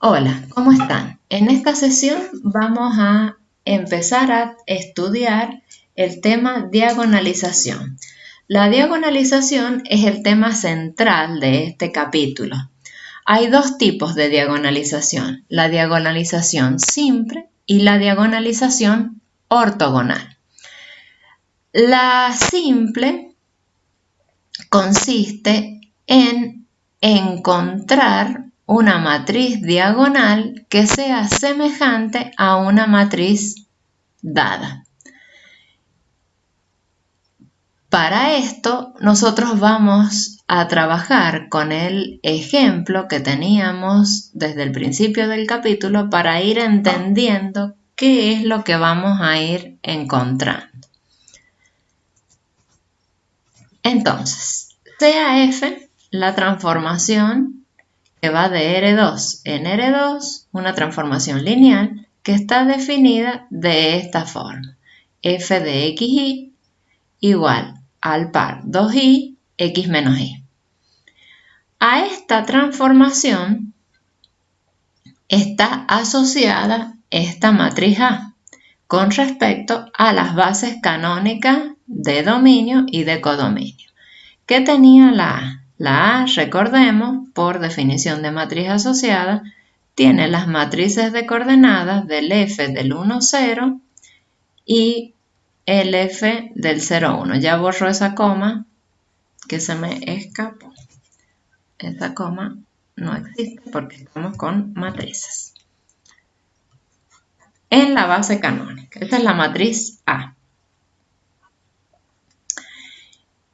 Hola, ¿cómo están? En esta sesión vamos a empezar a estudiar el tema diagonalización. La diagonalización es el tema central de este capítulo. Hay dos tipos de diagonalización, la diagonalización simple y la diagonalización ortogonal. La simple consiste en encontrar una matriz diagonal que sea semejante a una matriz dada. Para esto, nosotros vamos a trabajar con el ejemplo que teníamos desde el principio del capítulo para ir entendiendo qué es lo que vamos a ir encontrando. Entonces, CAF, la transformación que va de R2 en R2, una transformación lineal que está definida de esta forma. F de xy igual al par 2y, x menos y. A esta transformación está asociada esta matriz A con respecto a las bases canónicas de dominio y de codominio. ¿Qué tenía la A? La A, recordemos, por definición de matriz asociada, tiene las matrices de coordenadas del F del 1, 0 y el F del 0, 1. Ya borro esa coma que se me escapó. Esa coma no existe porque estamos con matrices. En la base canónica, esta es la matriz A.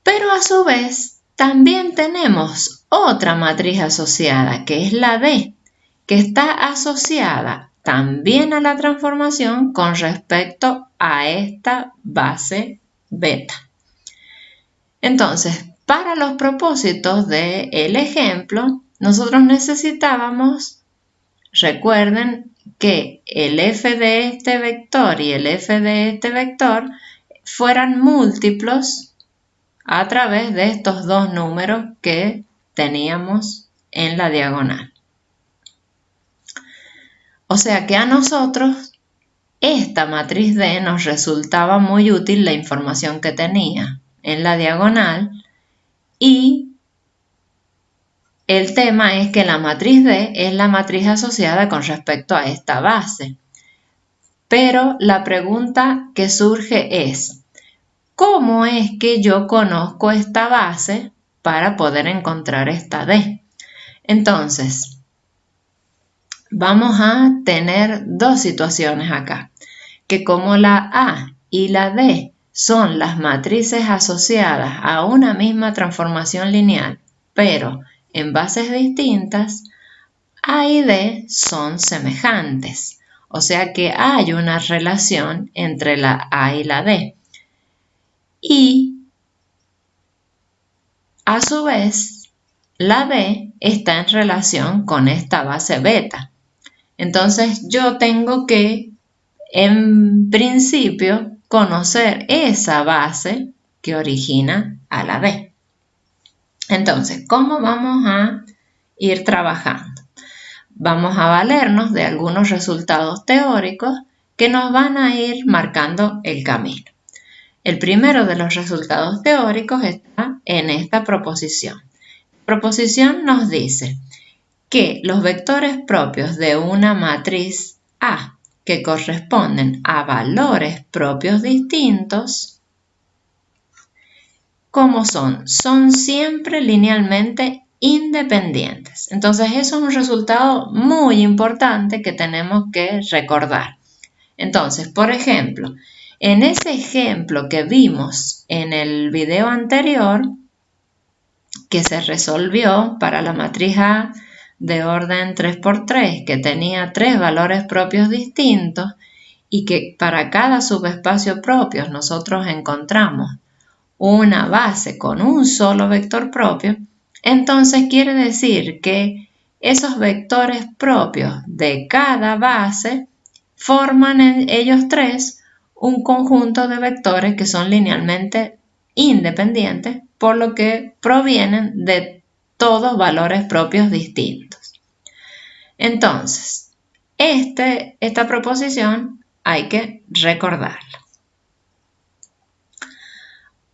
Pero a su vez, también tenemos otra matriz asociada, que es la D, que está asociada también a la transformación con respecto a esta base beta. Entonces, para los propósitos del ejemplo, nosotros necesitábamos, recuerden que el f de este vector y el f de este vector fueran múltiplos a través de estos dos números que teníamos en la diagonal. O sea que a nosotros esta matriz D nos resultaba muy útil la información que tenía en la diagonal y el tema es que la matriz D es la matriz asociada con respecto a esta base. Pero la pregunta que surge es, ¿cómo es que yo conozco esta base para poder encontrar esta D? Entonces, vamos a tener dos situaciones acá, que como la A y la D son las matrices asociadas a una misma transformación lineal, pero en bases distintas, A y D son semejantes, o sea que hay una relación entre la A y la D. Y a su vez, la D está en relación con esta base beta. Entonces yo tengo que, en principio, conocer esa base que origina a la D. Entonces, ¿cómo vamos a ir trabajando? Vamos a valernos de algunos resultados teóricos que nos van a ir marcando el camino. El primero de los resultados teóricos está en esta proposición. La proposición nos dice que los vectores propios de una matriz A que corresponden a valores propios distintos, ¿cómo son? Son siempre linealmente independientes. Entonces, eso es un resultado muy importante que tenemos que recordar. Entonces, por ejemplo, en ese ejemplo que vimos en el video anterior, que se resolvió para la matriz A de orden 3×3, que tenía 3 valores propios distintos y que para cada subespacio propio nosotros encontramos una base con un solo vector propio, entonces quiere decir que esos vectores propios de cada base forman ellos tres un conjunto de vectores que son linealmente independientes, por lo que provienen de todos valores propios distintos. Entonces, esta proposición hay que recordarla.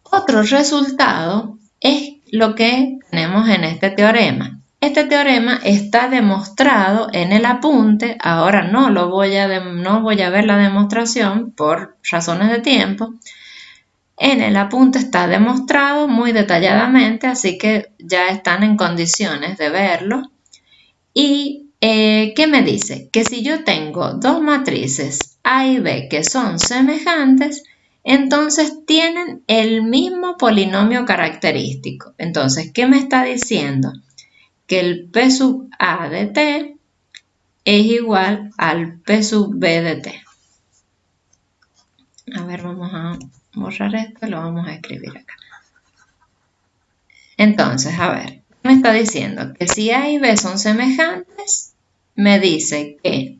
Otro resultado es lo que tenemos en este teorema. Este teorema está demostrado en el apunte. Ahora no voy a ver la demostración por razones de tiempo. En el apunte está demostrado muy detalladamente, así que ya están en condiciones de verlo. ¿Y qué me dice? Que si yo tengo dos matrices A y B que son semejantes, entonces tienen el mismo polinomio característico. Entonces, ¿qué me está diciendo? Que el P sub A de T es igual al P sub B de T. A ver, vamos a borrar esto y lo vamos a escribir acá. Entonces, a ver, me está diciendo que si A y B son semejantes, me dice que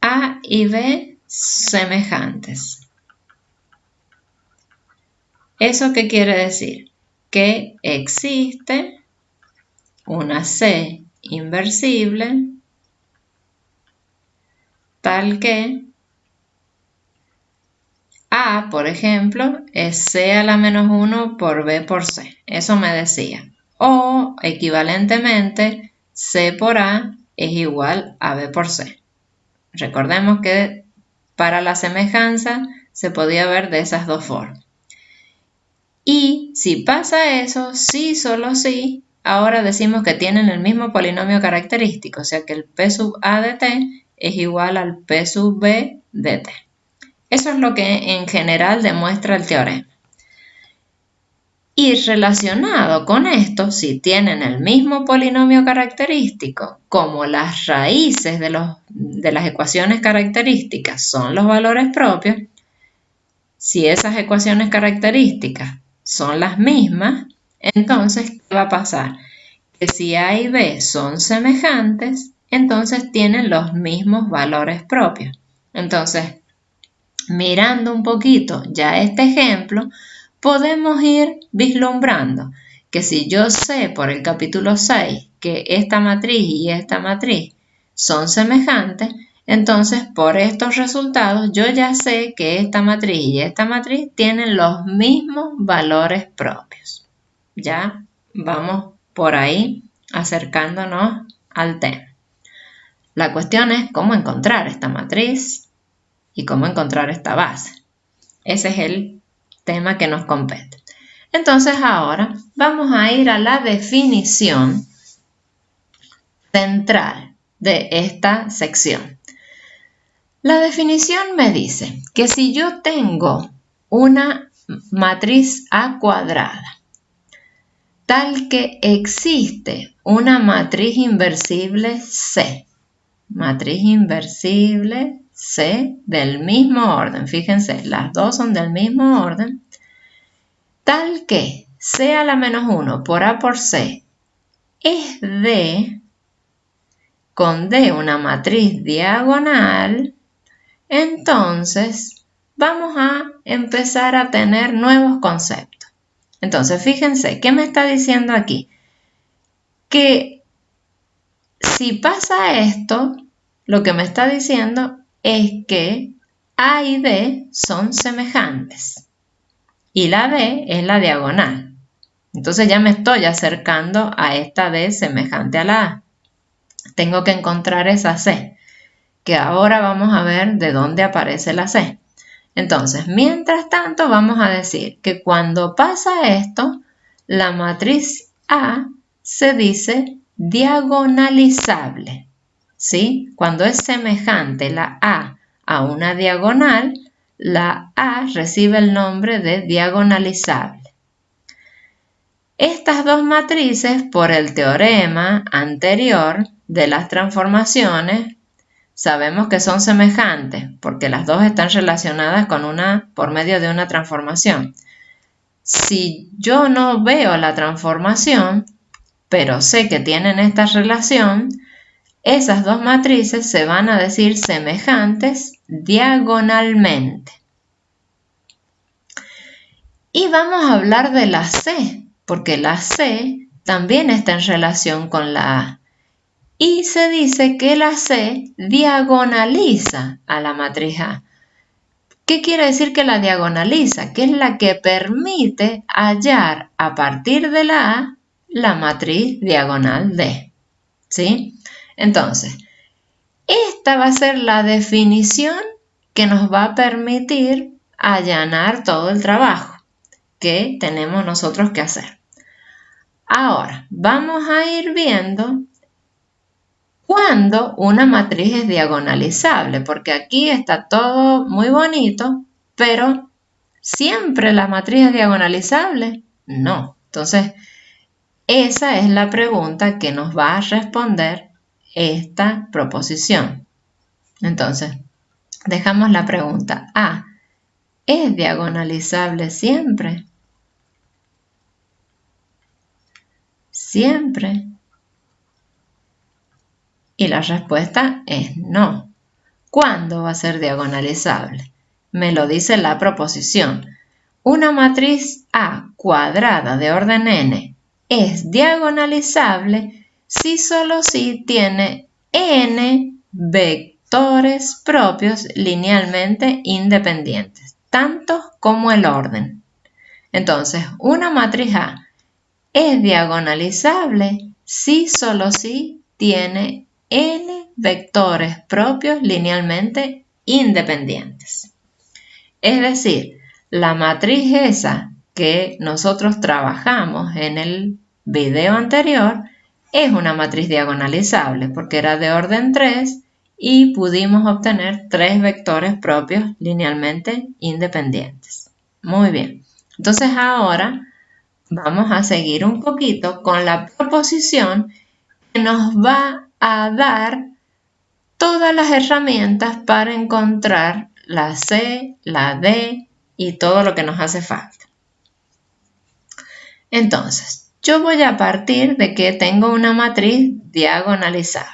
A y B semejantes. ¿Eso qué quiere decir? Que existe una C inversible tal que A, por ejemplo, es C a la menos 1 por B por C. Eso me decía. O, equivalentemente, C por A es igual a B por C. Recordemos que para la semejanza se podía ver de esas dos formas. Y si pasa eso, sí, solo sí, ahora decimos que tienen el mismo polinomio característico, o sea que el P sub A de T es igual al P sub B de T. Eso es lo que en general demuestra el teorema. Y relacionado con esto, si tienen el mismo polinomio característico, como las raíces de las ecuaciones características son los valores propios, si esas ecuaciones características son las mismas, entonces, ¿qué va a pasar? Que si A y B son semejantes, entonces tienen los mismos valores propios. Entonces, mirando un poquito ya este ejemplo, podemos ir vislumbrando que si yo sé por el capítulo 6 que esta matriz y esta matriz son semejantes, entonces por estos resultados yo ya sé que esta matriz y esta matriz tienen los mismos valores propios. Ya vamos por ahí acercándonos al tema. La cuestión es cómo encontrar esta matriz y cómo encontrar esta base. Ese es el tema que nos compete. Entonces ahora vamos a ir a la definición central de esta sección. La definición me dice que si yo tengo una matriz A cuadrada tal que existe una matriz inversible C del mismo orden, fíjense, las dos son del mismo orden, tal que C a la menos 1 por A por C es D, con D una matriz diagonal, entonces vamos a empezar a tener nuevos conceptos. Entonces, fíjense, ¿qué me está diciendo aquí? Que si pasa esto, lo que me está diciendo es que A y D son semejantes y la D es la diagonal. Entonces ya me estoy acercando a esta D semejante a la A. Tengo que encontrar esa C, que ahora vamos a ver de dónde aparece la C. Entonces, mientras tanto, vamos a decir que cuando pasa esto, la matriz A se dice diagonalizable, ¿sí? Cuando es semejante la A una diagonal, la A recibe el nombre de diagonalizable. Estas dos matrices, por el teorema anterior de las transformaciones, sabemos que son semejantes porque las dos están relacionadas con por medio de una transformación. Si yo no veo la transformación, pero sé que tienen esta relación, esas dos matrices se van a decir semejantes diagonalmente. Y vamos a hablar de la C, porque la C también está en relación con la A. Y se dice que la C diagonaliza a la matriz A. ¿Qué quiere decir que la diagonaliza? Que es la que permite hallar a partir de la A la matriz diagonal D. ¿Sí? Entonces, esta va a ser la definición que nos va a permitir allanar todo el trabajo que tenemos nosotros que hacer. Ahora, vamos a ir viendo cuándo una matriz es diagonalizable, porque aquí está todo muy bonito, pero ¿siempre la matriz es diagonalizable? No. Entonces, esa es la pregunta que nos va a responder esta proposición. Entonces, dejamos la pregunta A. ¿Es diagonalizable siempre? Siempre. Y la respuesta es no. ¿Cuándo va a ser diagonalizable? Me lo dice la proposición. Una matriz A cuadrada de orden n es diagonalizable si solo si tiene n vectores propios linealmente independientes, tantos como el orden. Entonces, una matriz A es diagonalizable si solo si tiene n vectores propios linealmente independientes. Es decir, la matriz esa que nosotros trabajamos en el video anterior es una matriz diagonalizable porque era de orden 3 y pudimos obtener 3 vectores propios linealmente independientes. Muy bien. Entonces ahora vamos a seguir un poquito con la proposición que nos va a dar todas las herramientas para encontrar la C, la D y todo lo que nos hace falta. Entonces, yo voy a partir de que tengo una matriz diagonalizable.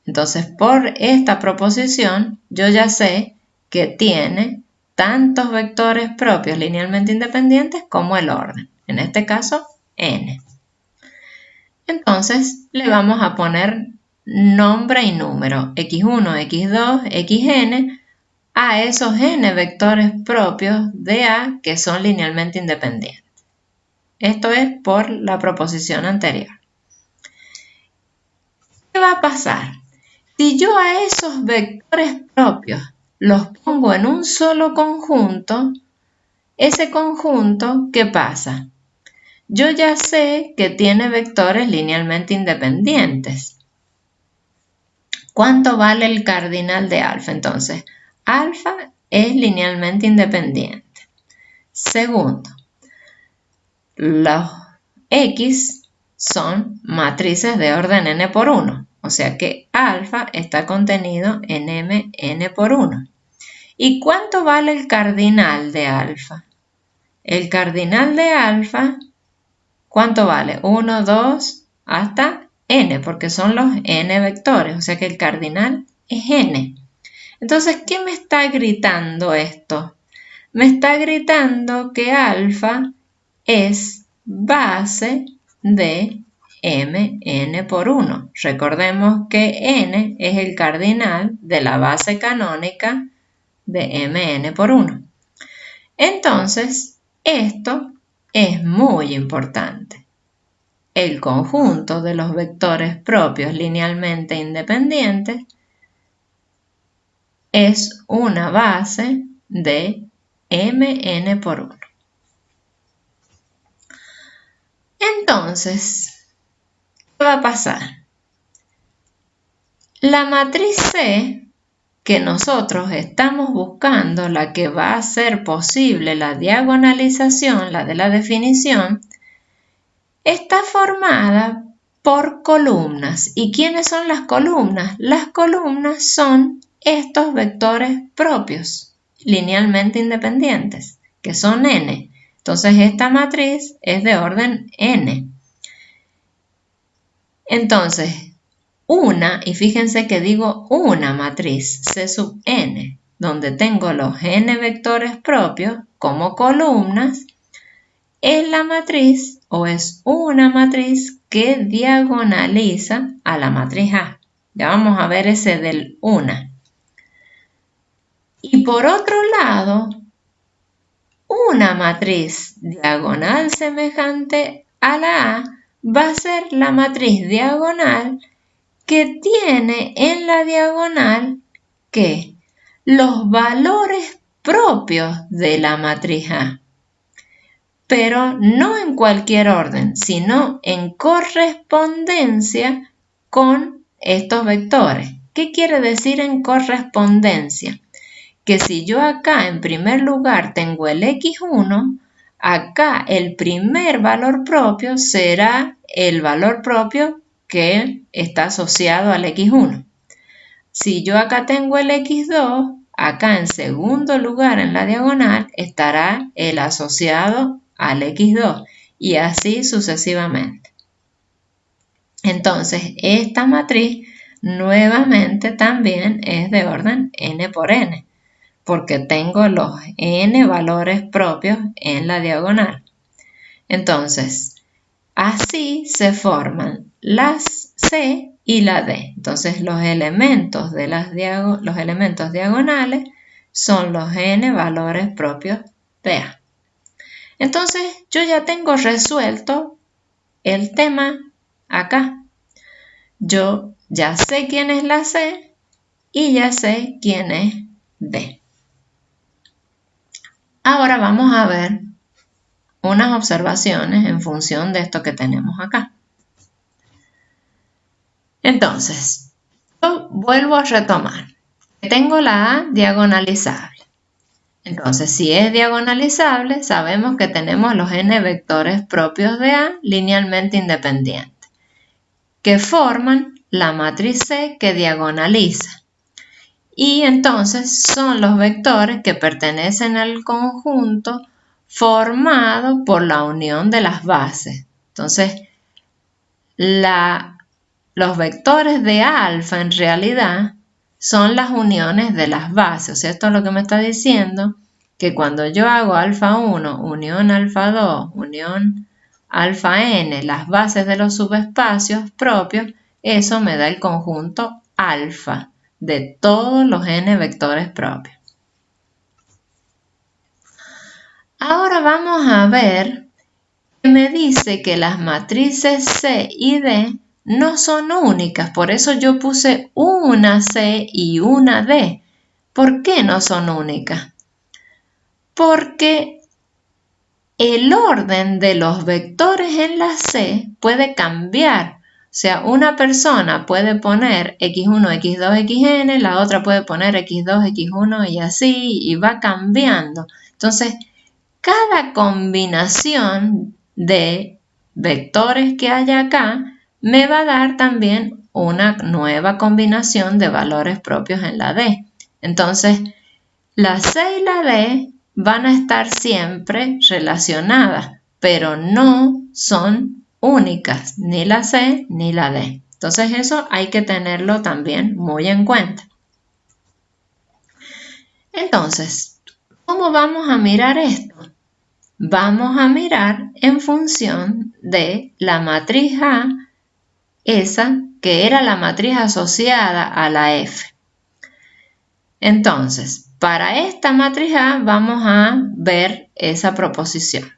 Entonces, por esta proposición, yo ya sé que tiene tantos vectores propios linealmente independientes como el orden. En este caso, n. Entonces, le vamos a poner nombre y número, x1, x2, xn, a esos n vectores propios de A que son linealmente independientes. Esto es por la proposición anterior. ¿Qué va a pasar? Si yo a esos vectores propios los pongo en un solo conjunto, ese conjunto, ¿qué pasa? Yo ya sé que tiene vectores linealmente independientes. ¿Cuánto vale el cardinal de alfa? Entonces, alfa es linealmente independiente. Segundo, los X son matrices de orden n por 1, o sea que alfa está contenido en m n por 1. ¿Y cuánto vale el cardinal de alfa? El cardinal de alfa, ¿cuánto vale? 1, 2, hasta n, porque son los n vectores, o sea que el cardinal es n. Entonces, ¿qué me está gritando esto? Me está gritando que alfa es base de mn por 1. Recordemos que n es el cardinal de la base canónica de mn por 1. Entonces, esto es muy importante. El conjunto de los vectores propios linealmente independientes es una base de mn por 1. Entonces, ¿qué va a pasar? La matriz C que nosotros estamos buscando, la que va a hacer posible la diagonalización, la de la definición, está formada por columnas. ¿Y quiénes son las columnas? Las columnas son estos vectores propios, linealmente independientes, que son n. Entonces, esta matriz es de orden n. Entonces, y fíjense que digo una matriz C sub n, donde tengo los n vectores propios como columnas, es la matriz o es una matriz que diagonaliza a la matriz A. Ya vamos a ver ese del una. Y por otro lado, una matriz diagonal semejante a la A va a ser la matriz diagonal que tiene en la diagonal ¿qué? Los valores propios de la matriz A, pero no en cualquier orden, sino en correspondencia con estos vectores. ¿Qué quiere decir en correspondencia? Que si yo acá en primer lugar tengo el x1, acá el primer valor propio será el valor propio que está asociado al x1. Si yo acá tengo el x2, acá en segundo lugar en la diagonal estará el asociado al x2 y así sucesivamente. Entonces, esta matriz nuevamente también es de orden n por n, porque tengo los n valores propios en la diagonal. Entonces, así se forman las C y la D. Entonces, los elementos diagonales son los n valores propios de A. Entonces, yo ya tengo resuelto el tema acá. Yo ya sé quién es la C y ya sé quién es D. Ahora vamos a ver unas observaciones en función de esto que tenemos acá. Entonces, yo vuelvo a retomar. Tengo la A diagonalizable. Entonces, si es diagonalizable, sabemos que tenemos los n vectores propios de A linealmente independientes, que forman la matriz C que diagonaliza. Y entonces son los vectores que pertenecen al conjunto formado por la unión de las bases. Entonces, los vectores de alfa en realidad son las uniones de las bases. O sea, esto es lo que me está diciendo, que cuando yo hago alfa 1, unión alfa 2, unión alfa n, las bases de los subespacios propios, eso me da el conjunto alfa de todos los n vectores propios. Ahora vamos a ver que me dice que las matrices C y D no son únicas, por eso yo puse una C y una D. ¿Por qué no son únicas? Porque el orden de los vectores en la C puede cambiar. O sea, una persona puede poner x1, x2, xn, la otra puede poner x2, x1 y así, y va cambiando. Entonces, cada combinación de vectores que haya acá me va a dar también una nueva combinación de valores propios en la D. Entonces, la C y la D van a estar siempre relacionadas, pero no son únicas, ni la C ni la D. Entonces eso hay que tenerlo también muy en cuenta. Entonces, ¿cómo vamos a mirar esto? Vamos a mirar en función de la matriz A, esa que era la matriz asociada a la F. Entonces, para esta matriz A vamos a ver esa proposición.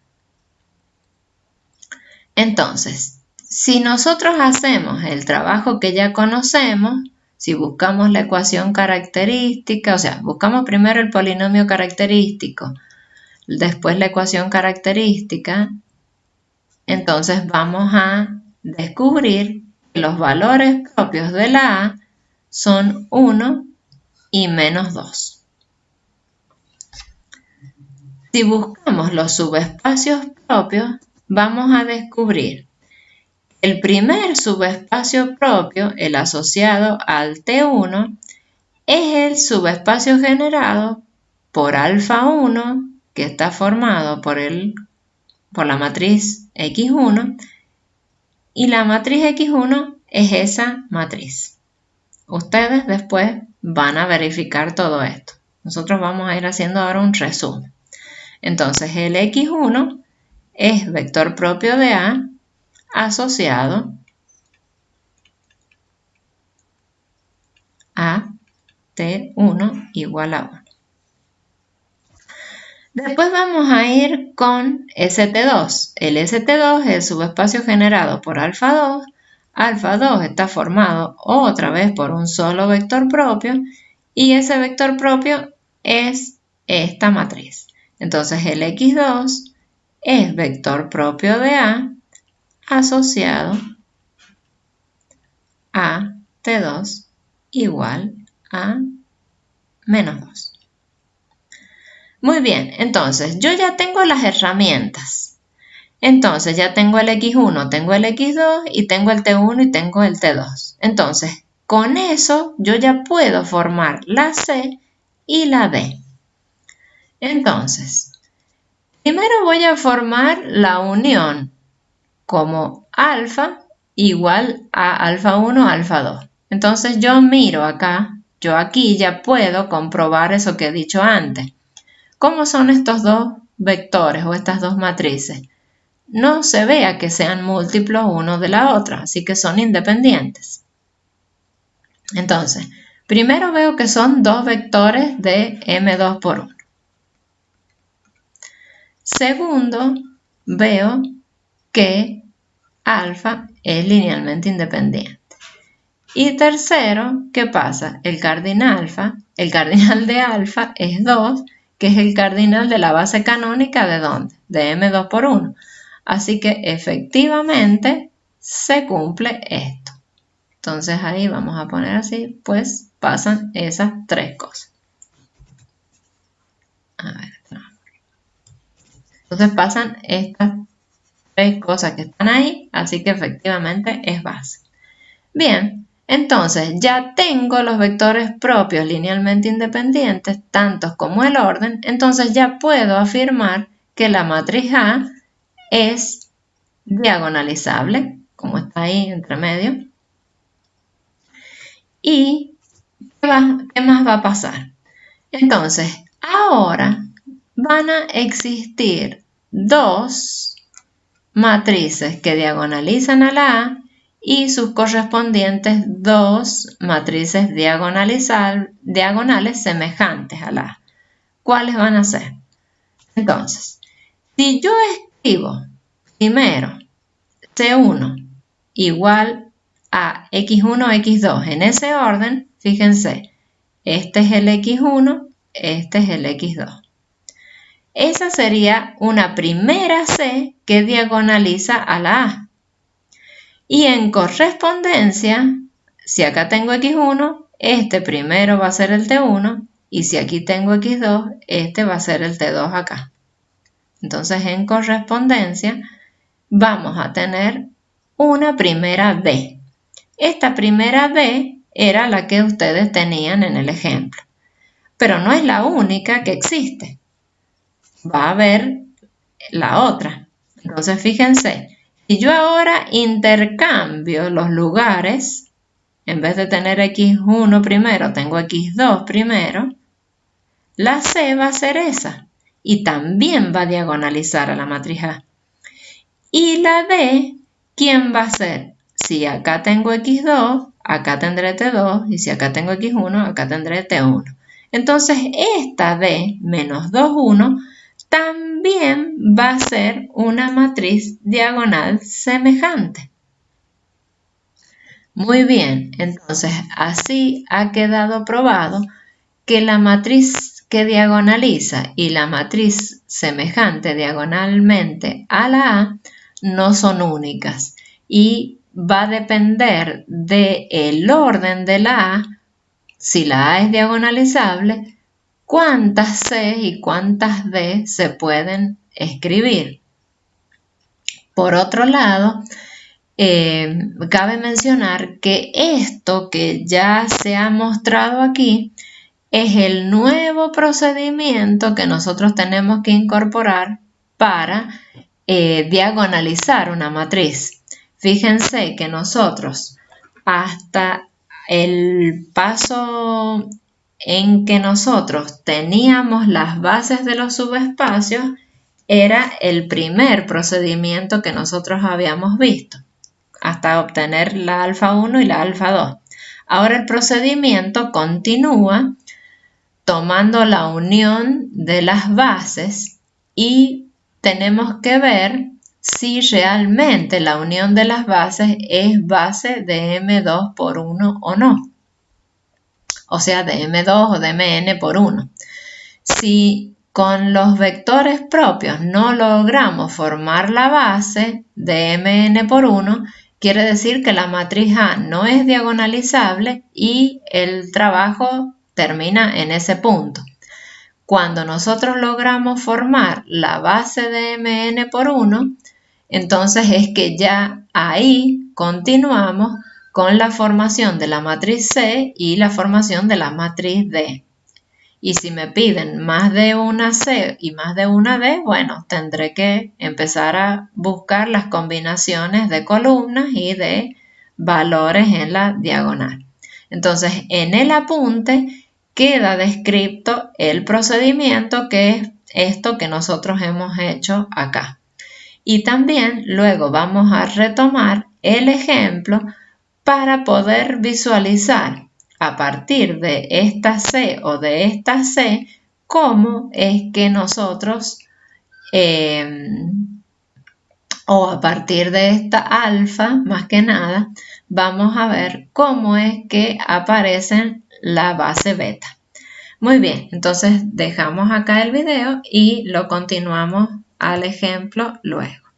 Entonces, si nosotros hacemos el trabajo que ya conocemos, si buscamos la ecuación característica, o sea, buscamos primero el polinomio característico, después la ecuación característica, entonces vamos a descubrir que los valores propios de la A son 1 y menos 2. Si buscamos los subespacios propios, vamos a descubrir el primer subespacio propio, el asociado al T1, es el subespacio generado por alfa 1, que está formado por la matriz X1, y la matriz X1 es esa matriz. Ustedes después van a verificar todo esto. Nosotros vamos a ir haciendo ahora un resumen. Entonces, el X1 es vector propio de A asociado T1 igual a 1. Después vamos a ir con ST2. El ST2 es el subespacio generado por alfa 2. Alfa 2 está formado otra vez por un solo vector propio y ese vector propio es esta matriz. Entonces el X2 es vector propio de A asociado a T2 igual a menos 2. Muy bien, entonces yo ya tengo las herramientas. Entonces ya tengo el X1, tengo el X2 y tengo el T1 y tengo el T2. Entonces, con eso yo ya puedo formar la C y la D. Entonces, primero voy a formar la unión como alfa igual a alfa 1, alfa 2. Entonces yo miro acá, yo aquí ya puedo comprobar eso que he dicho antes. ¿Cómo son estos dos vectores o estas dos matrices? No se vea que sean múltiplos uno de la otra, así que son independientes. Entonces, primero veo que son dos vectores de M2 por 1. Segundo, veo que alfa es linealmente independiente. Y tercero, ¿qué pasa? El cardinal de alfa es 2, que es el cardinal de la base canónica ¿de dónde? De M2 por 1. Así que efectivamente se cumple esto. Entonces ahí vamos a poner así, pues pasan esas tres cosas. A ver, no. Entonces pasan estas tres cosas que están ahí, así que efectivamente es base. Bien, entonces ya tengo los vectores propios linealmente independientes, tantos como el orden, entonces ya puedo afirmar que la matriz A es diagonalizable, como está ahí entre medio. ¿Y qué más va a pasar? Entonces, ahora van a existir dos matrices que diagonalizan a la A y sus correspondientes dos matrices diagonales semejantes a la A. ¿Cuáles van a ser? Entonces, si yo escribo primero C1 igual a X1, X2 en ese orden, fíjense, este es el X1, este es el X2. Esa sería una primera C que diagonaliza a la A. Y en correspondencia, si acá tengo X1, este primero va a ser el T1, y si aquí tengo X2, este va a ser el T2 acá. Entonces, en correspondencia, vamos a tener una primera B. Esta primera B era la que ustedes tenían en el ejemplo, pero no es la única que existe. Va a haber la otra. Entonces, fíjense, si yo ahora intercambio los lugares, en vez de tener X1 primero, tengo X2 primero, la C va a ser esa y también va a diagonalizar a la matriz A. Y la D, ¿quién va a ser? Si acá tengo X2, acá tendré T2 y si acá tengo X1, acá tendré T1. Entonces, esta D menos 2, 1 también va a ser una matriz diagonal semejante. Muy bien, entonces así ha quedado probado que la matriz que diagonaliza y la matriz semejante diagonalmente a la A no son únicas y va a depender del orden de la A, si la A es diagonalizable, cuántas C y cuántas D se pueden escribir. Por otro lado, cabe mencionar que esto que ya se ha mostrado aquí es el nuevo procedimiento que nosotros tenemos que incorporar para diagonalizar una matriz. Fíjense que nosotros hasta el paso en que nosotros teníamos las bases de los subespacios era el primer procedimiento que nosotros habíamos visto hasta obtener la alfa 1 y la alfa 2. Ahora el procedimiento continúa tomando la unión de las bases y tenemos que ver si realmente la unión de las bases es base de M2 por 1 o no. O sea, de M2 o de Mn por 1. Si con los vectores propios no logramos formar la base de Mn por 1, quiere decir que la matriz A no es diagonalizable y el trabajo termina en ese punto. Cuando nosotros logramos formar la base de Mn por 1, entonces es que ya ahí continuamos con la formación de la matriz C y la formación de la matriz D. Y si me piden más de una C y más de una D, bueno, tendré que empezar a buscar las combinaciones de columnas y de valores en la diagonal. Entonces, en el apunte queda descrito el procedimiento, que es esto que nosotros hemos hecho acá. Y también luego vamos a retomar el ejemplo para poder visualizar a partir de esta C o de esta C cómo es que nosotros, o a partir de esta alfa, más que nada, vamos a ver cómo es que aparecen la base beta. Muy bien, entonces dejamos acá el video y lo continuamos al ejemplo luego.